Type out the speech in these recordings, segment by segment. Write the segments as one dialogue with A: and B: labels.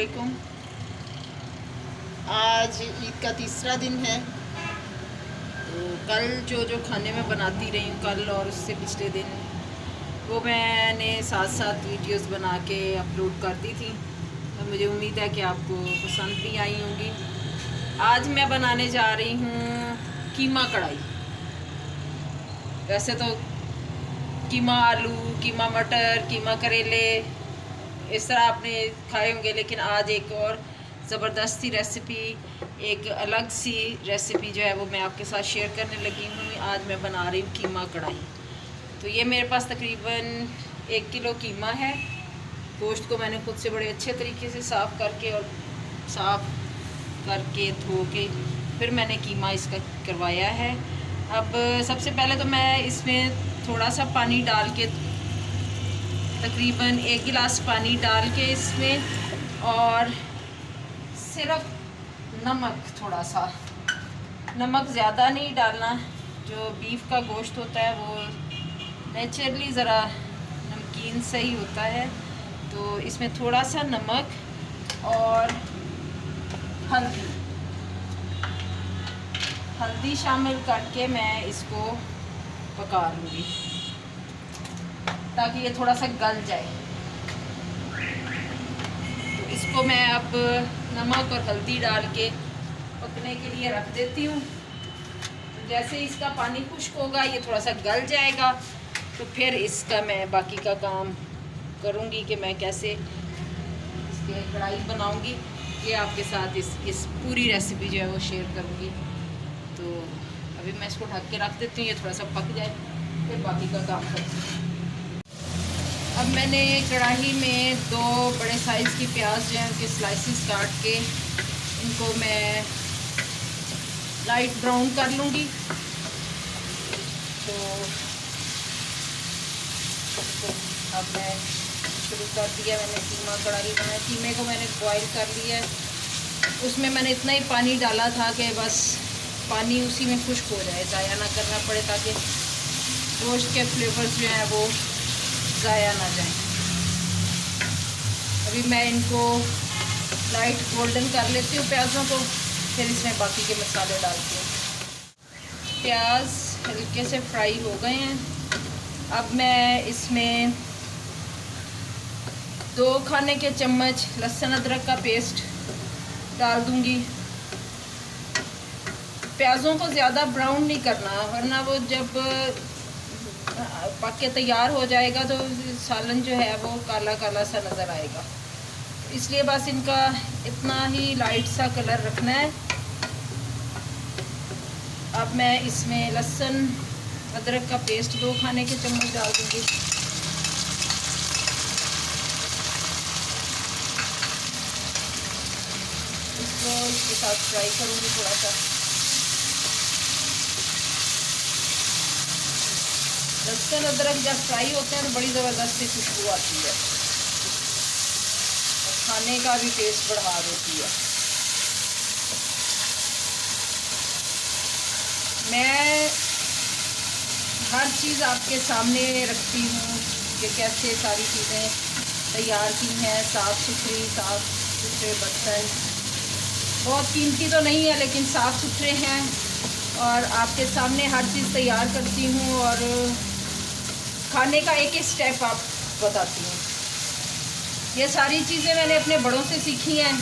A: वालेकुम। आज ईद का तीसरा दिन है। तो कल जो खाने में बनाती रही हूँ कल और उससे पिछले दिन, वो मैंने साथ वीडियोस बना के अपलोड कर दी थी। तो मुझे उम्मीद है कि आपको पसंद भी आई होंगी। आज मैं बनाने जा रही हूँ कीमा कढ़ाई। वैसे तो कीमा आलू, कीमा मटर, कीमा करेले इस तरह आपने खाए होंगे, लेकिन आज एक और ज़बरदस्ती रेसिपी, एक अलग सी रेसिपी जो है वो मैं आपके साथ शेयर करने लगी हूँ। आज मैं बना रही हूँ कीमा कढ़ाई। तो ये मेरे पास तकरीबन 1 किलो कीमा है। गोश्त को मैंने खुद से बड़े अच्छे तरीके से साफ़ करके धो के फिर मैंने कीमा इसका करवाया है। अब सबसे पहले तो मैं इसमें थोड़ा सा पानी डाल के, तकरीबन 1 गिलास पानी डाल के इसमें, और सिर्फ नमक, थोड़ा सा नमक, ज़्यादा नहीं डालना। जो बीफ का गोश्त होता है वो नेचुरली ज़रा नमकीन से ही होता है। तो इसमें थोड़ा सा नमक और हल्दी शामिल करके मैं इसको पका लूँगी ताकि ये थोड़ा सा गल जाए। तो इसको मैं अब नमक और हल्दी डाल के पकने के लिए रख देती हूँ। तो जैसे इसका पानी खुश्क होगा, ये थोड़ा सा गल जाएगा, तो फिर इसका मैं बाकी का काम करूँगी कि मैं कैसे इसके कढ़ाई बनाऊँगी। ये आपके साथ इस पूरी रेसिपी जो है वो शेयर करूँगी। तो अभी मैं इसको ढक के रख देती हूँ, ये थोड़ा सा पक जाए, फिर बाकी का काम करती हूँ। अब मैंने कढ़ाई में 2 बड़े साइज़ की प्याज जो है उनके स्लाइसिस काट के इनको मैं लाइट ब्राउन कर लूँगी। तो अब मैं शुरू कर दिया, मैंने कीमा कढ़ाई बनाई। कीमे को मैंने बॉईल कर लिया है। उसमें मैंने इतना ही पानी डाला था कि बस पानी उसी में खुश्क हो जाए, ज़ाया ना करना पड़े, ताकि गोश्त के फ्लेवर्स जो हैं वो ज़ाया ना जाए। अभी मैं इनको लाइट गोल्डन कर लेती हूँ प्याज़ों को, फिर इसमें बाकी के मसाले डालती हूँ। प्याज हल्के से फ्राई हो गए हैं। अब मैं इसमें 2 खाने के चम्मच लहसुन अदरक का पेस्ट डाल दूँगी। प्याज़ों को ज़्यादा ब्राउन नहीं करना, वरना वो जब पक के तैयार हो जाएगा तो सालन जो है वो काला काला सा नज़र आएगा। इसलिए बस इनका इतना ही लाइट सा कलर रखना है। अब मैं इसमें लहसुन अदरक का पेस्ट 2 खाने के चम्मच डाल दूँगी। इसको इसके साथ फ्राई करूँगी थोड़ा सा। लहसुन अदरक जब फ्राई होते हैं तो बड़ी ज़बरदस्त सी खुशबू आती है और खाने का भी टेस्ट बढ़ा देती है। मैं हर चीज़ आपके सामने रखती हूँ कि कैसे सारी चीज़ें तैयार की हैं। साफ़ सुथरे बर्तन, बहुत कीमती तो नहीं है लेकिन साफ़ सुथरे हैं, और आपके सामने हर चीज़ तैयार करती हूँ और खाने का एक एक स्टेप आप बताती हूँ। ये सारी चीज़ें मैंने अपने बड़ों से सीखी हैं,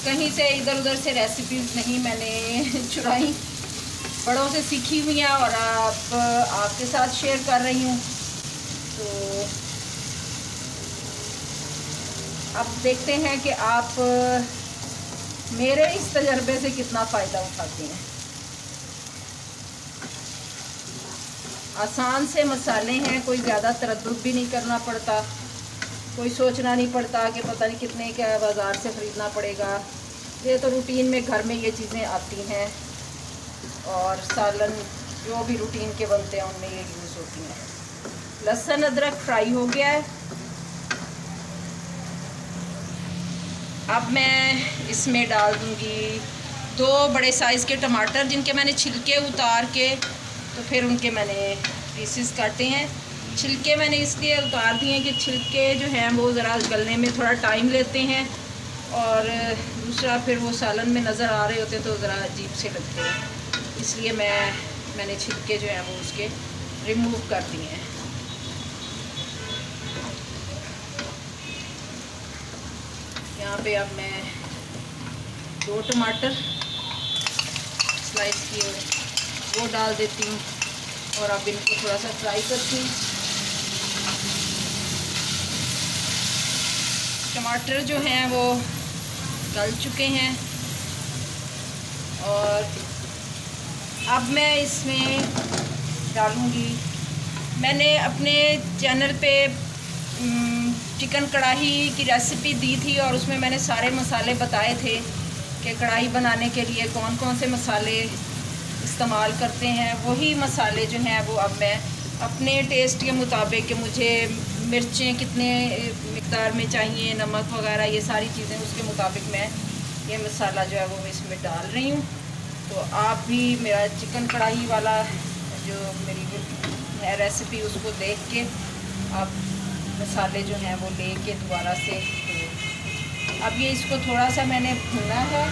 A: कहीं से इधर उधर से रेसिपीज़ नहीं मैंने चुराई, बड़ों से सीखी हुई हैं और आपके साथ शेयर कर रही हूँ। तो अब देखते हैं कि आप मेरे इस तजर्बे से कितना फ़ायदा उठाते हैं। आसान से मसाले हैं, कोई ज़्यादा तरद्दुद भी नहीं करना पड़ता, कोई सोचना नहीं पड़ता कि पता नहीं कितने का बाज़ार से ख़रीदना पड़ेगा। ये तो रूटीन में घर में ये चीज़ें आती हैं, और सालन जो भी रूटीन के बनते हैं उनमें ये यूज़ होती हैं। लहसुन अदरक फ्राई हो गया है। अब मैं इसमें डाल दूँगी 2 बड़े साइज़ के टमाटर, जिनके मैंने छिलके उतार के तो फिर उनके मैंने पीसेस काटे हैं। छिलके मैंने इसलिए उतार दिए कि छिलके जो हैं वो ज़रा गलने में थोड़ा टाइम लेते हैं, और दूसरा फिर वो सालन में नज़र आ रहे होते हैं तो ज़रा अजीब से लगते हैं, इसलिए मैंने छिलके जो हैं वो उसके रिमूव कर दिए हैं। यहाँ पे अब मैं 2 टमाटर स्लाइस किए वो डाल देती हूँ, और अब इनको थोड़ा सा फ्राई करती हूँ। टमाटर जो हैं वो गल चुके हैं, और अब मैं इसमें डालूँगी, मैंने अपने चैनल पे चिकन कढ़ाई की रेसिपी दी थी, और उसमें मैंने सारे मसाले बताए थे कि कढ़ाई बनाने के लिए कौन कौन से मसाले इस्तेमाल करते हैं। वही मसाले जो हैं वो अब मैं अपने टेस्ट के मुताबिक, कि मुझे मिर्चें कितने मिक़दार में चाहिए, नमक वगैरह ये सारी चीज़ें उसके मुताबिक मैं ये मसाला जो है वो मैं इसमें डाल रही हूँ। तो आप भी मेरा चिकन कढ़ाई वाला जो मेरी है रेसिपी उसको देख के आप मसाले जो हैं वो लेके दोबारा से, तो अब ये इसको थोड़ा सा मैंने भूना है,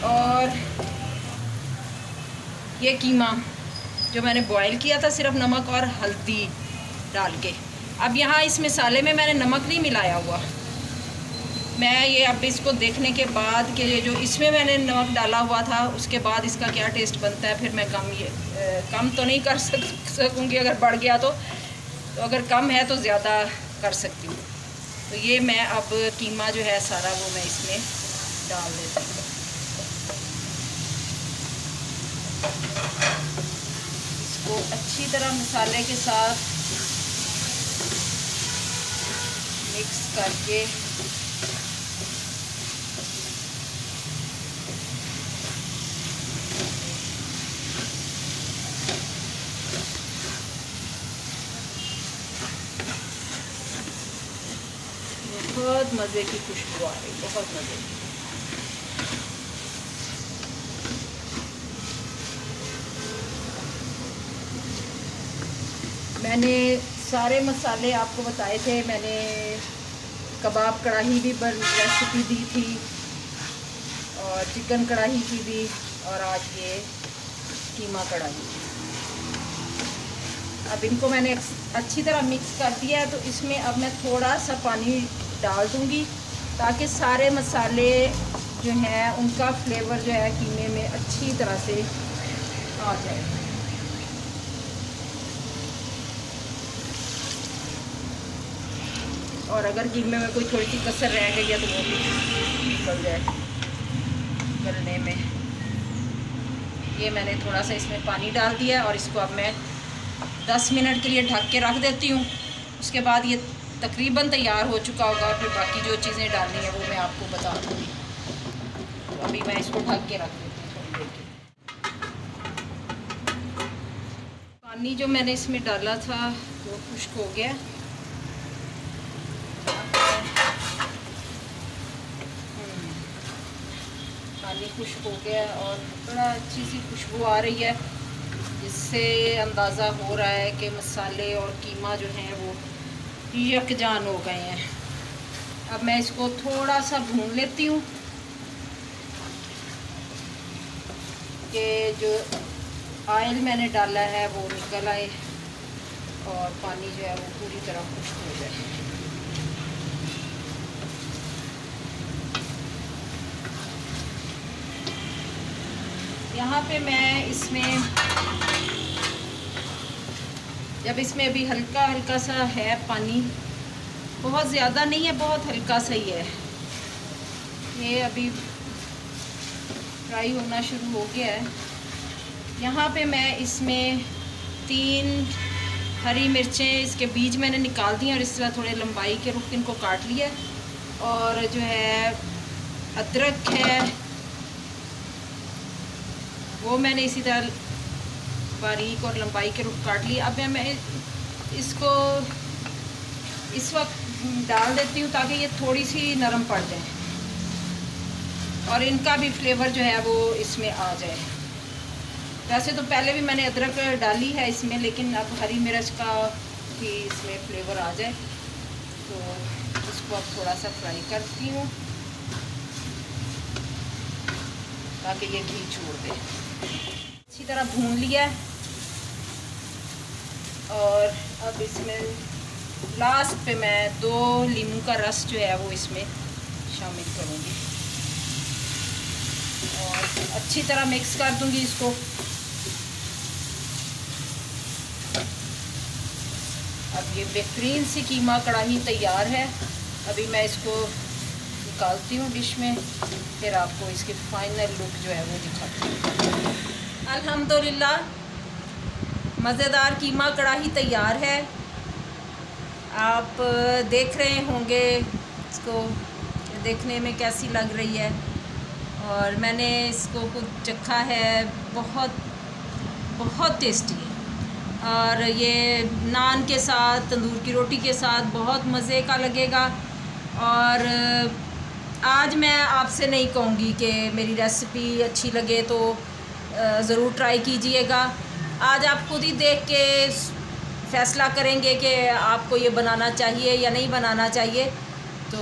A: और ये कीमा जो मैंने बॉईल किया था सिर्फ नमक और हल्दी डाल के, अब यहाँ इस मसाले में मैंने नमक नहीं मिलाया हुआ। मैं ये अब इसको देखने के बाद कि जो इसमें मैंने नमक डाला हुआ था उसके बाद इसका क्या टेस्ट बनता है, फिर मैं कम तो नहीं कर सकूँगी, अगर बढ़ गया तो अगर कम है तो ज़्यादा कर सकती हूँ। तो ये मैं अब कीमा जो है सारा वो मैं इसमें डाल देती हूँ। इसको अच्छी तरह मसाले के साथ मिक्स करके बहुत मज़े की खुशबू आ रही, बहुत मज़े की। मैंने सारे मसाले आपको बताए थे, मैंने कबाब कढ़ाई भी रेसिपी दी थी, और चिकन कढ़ाई की भी, और आज ये कीमा कढ़ाई। अब इनको मैंने अच्छी तरह मिक्स कर दिया है, तो इसमें अब मैं थोड़ा सा पानी डाल दूँगी ताकि सारे मसाले जो हैं उनका फ्लेवर जो है कीमे में अच्छी तरह से आ जाए। और अगर कीमे में कोई थोड़ी सी कसर रह गई है तो वो भी निकल जाए गलने में। ये मैंने थोड़ा सा इसमें पानी डाल दिया, और इसको अब मैं 10 मिनट के लिए ढक के रख देती हूँ। उसके बाद ये तकरीबन तैयार हो चुका होगा, और फिर बाकी जो चीज़ें डालनी है वो मैं आपको बता दूँगी। तो अभी मैं इसको ढक के रख देती हूँ थोड़ी देर के। पानी जो मैंने इसमें डाला था वो खुश्क हो गया। पानी खुश्क हो गया और बड़ा अच्छी सी खुशबू आ रही है, जिससे अंदाज़ा हो रहा है कि मसाले और कीमा जो हैं वो यकजान हो गए हैं। अब मैं इसको थोड़ा सा भून लेती हूँ कि जो ऑयल मैंने डाला है वो निकल आए और पानी जो है वो पूरी तरह खुश्क हो जाए। यहाँ पे मैं इसमें, जब इसमें अभी हल्का हल्का सा है पानी, बहुत ज़्यादा नहीं है, बहुत हल्का सा ही है, ये अभी फ्राई होना शुरू हो गया है। यहाँ पे मैं इसमें 3 हरी मिर्चें, इसके बीज मैंने निकाल दिए और इस तरह थोड़े लंबाई के रुख इनको काट लिया, और जो है अदरक है वो मैंने इसी तरह बारीक और लंबाई के रुख काट लिया। अब मैं इसको इस वक्त डाल देती हूँ ताकि ये थोड़ी सी नरम पड़ जाए और इनका भी फ्लेवर जो है वो इसमें आ जाए। वैसे तो पहले भी मैंने अदरक डाली है इसमें, लेकिन अब हरी मिर्च का भी इसमें फ्लेवर आ जाए तो इसको अब थोड़ा सा फ्राई करती हूँ ताकि ये घी छोड़ दे। अच्छी तरह भून लिया है और अब इसमें लास्ट पे मैं 2 नींबू का रस जो है वो इसमें शामिल करूँगी और अच्छी तरह मिक्स कर दूँगी इसको। अब ये बेहतरीन सी कीमा कढ़ाई तैयार है। अभी मैं इसको निकालती हूँ डिश में, फिर आपको इसकी फाइनल लुक जो है वो दिखाती हूँ। अल्हम्दुलिल्लाह मज़ेदार कीमा कढ़ाई तैयार है। आप देख रहे होंगे इसको, देखने में कैसी लग रही है। और मैंने इसको कुछ चखा है, बहुत बहुत टेस्टी है। और ये नान के साथ, तंदूर की रोटी के साथ बहुत मज़े का लगेगा। और आज मैं आपसे नहीं कहूँगी कि मेरी रेसिपी अच्छी लगे तो ज़रूर ट्राई कीजिएगा। आज आप खुद ही देख के फ़ैसला करेंगे कि आपको ये बनाना चाहिए या नहीं बनाना चाहिए। तो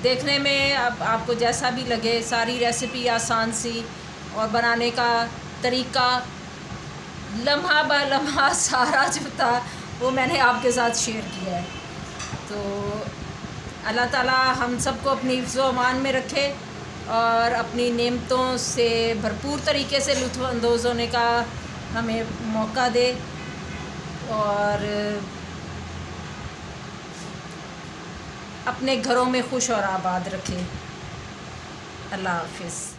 A: देखने में अब आपको जैसा भी लगे, सारी रेसिपी आसान सी और बनाने का तरीका लम्हा ब लम्हा सारा जो था वो मैंने आपके साथ शेयर किया है। तो अल्लाह ताला हम सबको अपनी हिफ्ज़ व अमान में रखे और अपनी नेमतों से भरपूर तरीके से लुत्फ़ अंदोज़ होने का हमें मौका दे और अपने घरों में खुश और आबाद रखे। अल्लाह हाफ़िज़।